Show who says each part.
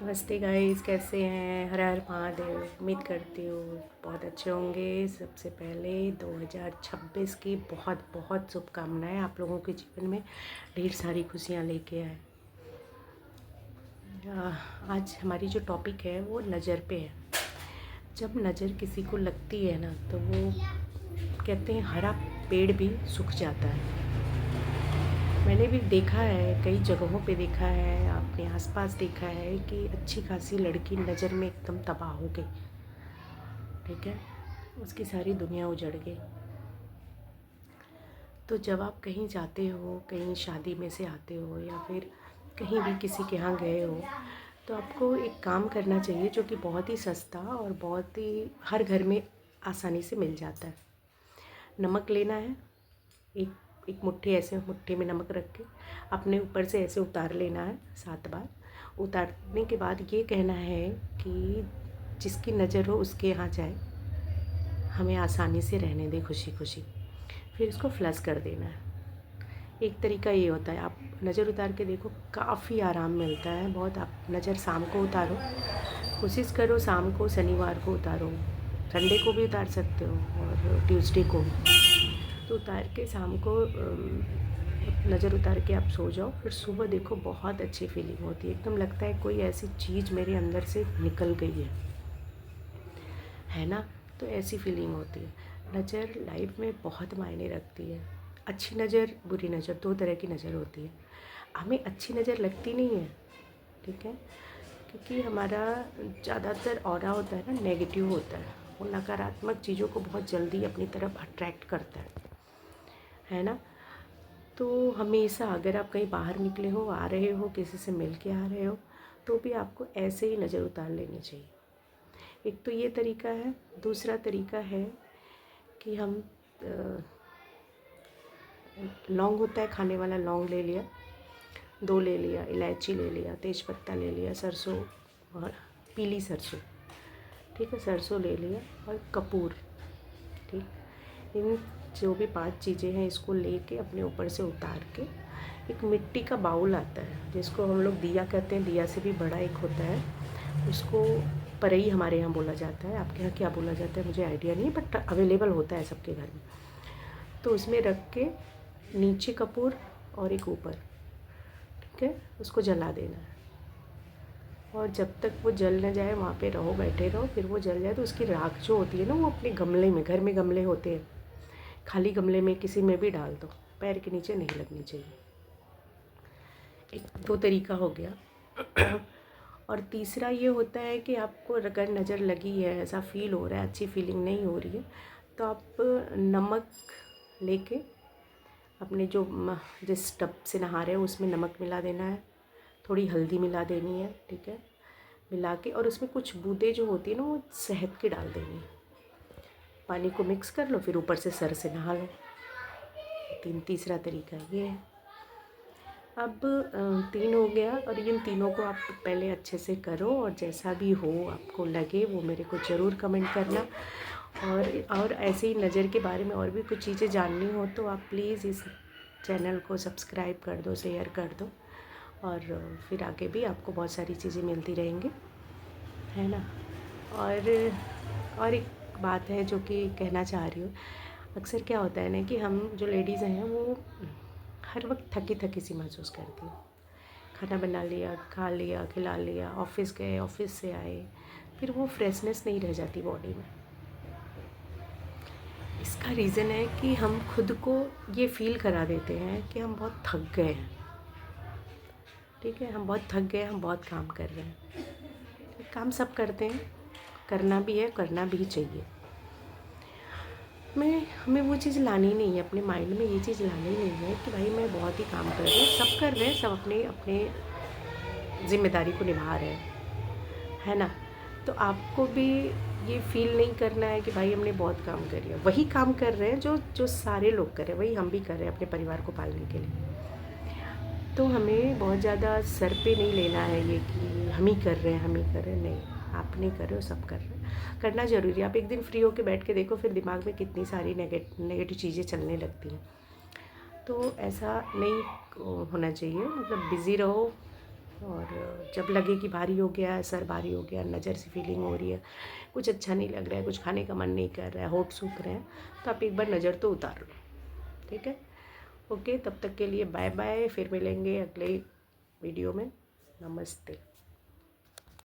Speaker 1: नमस्ते गाइस, कैसे हैं। हर हर महादेव। उम्मीद करती हूँ बहुत अच्छे होंगे। सबसे पहले 2026 की बहुत बहुत शुभकामनाएं आप लोगों के जीवन में ढेर सारी खुशियाँ लेके आए। आज हमारी जो टॉपिक है वो नज़र पे है। जब नज़र किसी को लगती है ना तो वो कहते हैं हरा पेड़ भी सूख जाता है। मैंने भी देखा है, कई जगहों पे देखा है, अपने आसपास देखा है कि अच्छी खासी लड़की नज़र में एकदम तबाह हो गई। ठीक है, उसकी सारी दुनिया उजड़ गई। तो जब आप कहीं जाते हो, कहीं शादी में से आते हो या फिर कहीं भी किसी के यहाँ गए हो, तो आपको एक काम करना चाहिए जो कि बहुत ही सस्ता और बहुत ही हर घर में आसानी से मिल जाता है। नमक लेना है। एक एक मुट्ठी, ऐसे मुट्ठी में नमक रख के अपने ऊपर से ऐसे उतार लेना है 7 बार। उतारने के बाद ये कहना है कि जिसकी नज़र हो उसके यहाँ जाए, हमें आसानी से रहने दे खुशी खुशी। फिर इसको फ्लश कर देना है। एक तरीका ये होता है, आप नज़र उतार के देखो, काफ़ी आराम मिलता है बहुत। आप नज़र शाम को उतारो, कोशिश करो शाम को, शनिवार को उतारो, संडे को भी उतार सकते हो और ट्यूसडे को भी। तो उतार के शाम को नज़र उतार के आप सो जाओ। फिर सुबह देखो, बहुत अच्छी फीलिंग होती है। एकदम लगता है कोई ऐसी चीज़ मेरे अंदर से निकल गई है ना। तो ऐसी फीलिंग होती है। नज़र लाइफ में बहुत मायने रखती है। अच्छी नज़र, बुरी नज़र, दो तरह की नज़र होती है। हमें अच्छी नज़र लगती नहीं है, ठीक है, क्योंकि हमारा ज़्यादातर ऑरा होता है ना, नेगेटिव होता है। वो नकारात्मक चीज़ों को बहुत जल्दी अपनी तरफ अट्रैक्ट करता है ना। तो हमेशा अगर आप कहीं बाहर निकले हो, आ रहे हो, किसी से मिल के आ रहे हो, तो भी आपको ऐसे ही नज़र उतार लेनी चाहिए। एक तो ये तरीका है। दूसरा तरीका है कि हम लौंग होता है खाने वाला, लौंग ले लिया, 2 ले लिया, इलायची ले लिया, तेज़पत्ता ले लिया, सरसों और पीली सरसों, ठीक है, सरसों ले लिया और कपूर, ठीक। इन जो भी 5 चीज़ें हैं इसको लेके अपने ऊपर से उतार के एक मिट्टी का बाउल आता है जिसको हम लोग दिया कहते हैं, दिया से भी बड़ा एक होता है, उसको परई हमारे यहाँ बोला जाता है। आपके यहाँ क्या बोला जाता है मुझे आइडिया नहीं, बट अवेलेबल होता है सबके घर में। तो उसमें रख के नीचे कपूर और एक ऊपर, ठीक है, उसको जला देना है। और जब तक वो जल न जाए वहाँ पे रहो, बैठे रहो। फिर वो जल जाए तो उसकी राख जो होती है ना, वो अपने गमले में, घर में गमले होते हैं, खाली गमले में किसी में भी डाल दो, पैर के नीचे नहीं लगनी चाहिए। एक दो तरीका हो गया। और तीसरा ये होता है कि आपको अगर नज़र लगी है, ऐसा फील हो रहा है, अच्छी फीलिंग नहीं हो रही है, तो आप नमक लेके अपने जो जिस टब से नहा रहे हो उसमें नमक मिला देना है, थोड़ी हल्दी मिला देनी है, ठीक है, मिला के, और उसमें कुछ बूंदें जो होती है ना वो शहद की डाल देनी है। पानी को मिक्स कर लो, फिर ऊपर से सर से नहा लो। तीसरा तरीका ये है। अब 3 हो गया, और इन तीनों को आप पहले अच्छे से करो, और जैसा भी हो आपको लगे वो मेरे को ज़रूर कमेंट करना। और ऐसे ही नज़र के बारे में और भी कुछ चीज़ें जाननी हो तो आप प्लीज़ इस चैनल को सब्सक्राइब कर दो, शेयर कर दो, और फिर आगे भी आपको बहुत सारी चीज़ें मिलती रहेंगी, है ना। और एक बात है जो कि कहना चाह रही हूँ। अक्सर क्या होता है ना कि हम जो लेडीज़ हैं वो हर वक्त थकी थकी सी महसूस करती हैं। खाना बना लिया, खा लिया, खिला लिया, ऑफिस गए, ऑफिस से आए, फिर वो फ्रेशनेस नहीं रह जाती बॉडी में। इसका रीज़न है कि हम खुद को ये फील करा देते हैं कि हम बहुत थक गए हैं, ठीक है, हम बहुत थक गए, हम बहुत काम कर रहे हैं। काम सब करते हैं, करना भी है, करना भी चाहिए। हमें वो चीज़ लानी नहीं है अपने माइंड में, ये चीज़ लानी नहीं है कि भाई मैं बहुत ही काम कर रही हूँ। सब कर रहे हैं, सब अपने अपने ज़िम्मेदारी को निभा रहे हैं, है ना। तो आपको भी ये फील नहीं करना है कि भाई हमने बहुत काम कर लिया। वही काम कर रहे हैं जो जो सारे लोग कर रहे हैं, वही हम भी कर रहे हैं अपने परिवार को पालने के लिए। तो हमें बहुत ज़्यादा सर पे नहीं लेना है ये कि हम ही कर रहे हैं, हम ही कर रहे हैं। नहीं, आप नहीं कर रहे हो, सब कर रहे हैं। करना ज़रूरी है। आप एक दिन फ्री होके बैठ के देखो, फिर दिमाग में कितनी सारी नेगेटिव चीज़ें चलने लगती हैं। तो ऐसा नहीं होना चाहिए। मतलब बिज़ी रहो, और जब लगे कि भारी हो गया है, सर भारी हो गया, नज़र से फीलिंग हो रही है, कुछ अच्छा नहीं लग रहा है, कुछ खाने का मन नहीं कर रहा है, होंठ सूख रहे हैं, तो आप एक बार नज़र तो उतार लो। ठीक है, ओके, तब तक के लिए बाय बाय, फिर मिलेंगे अगले वीडियो में। नमस्ते।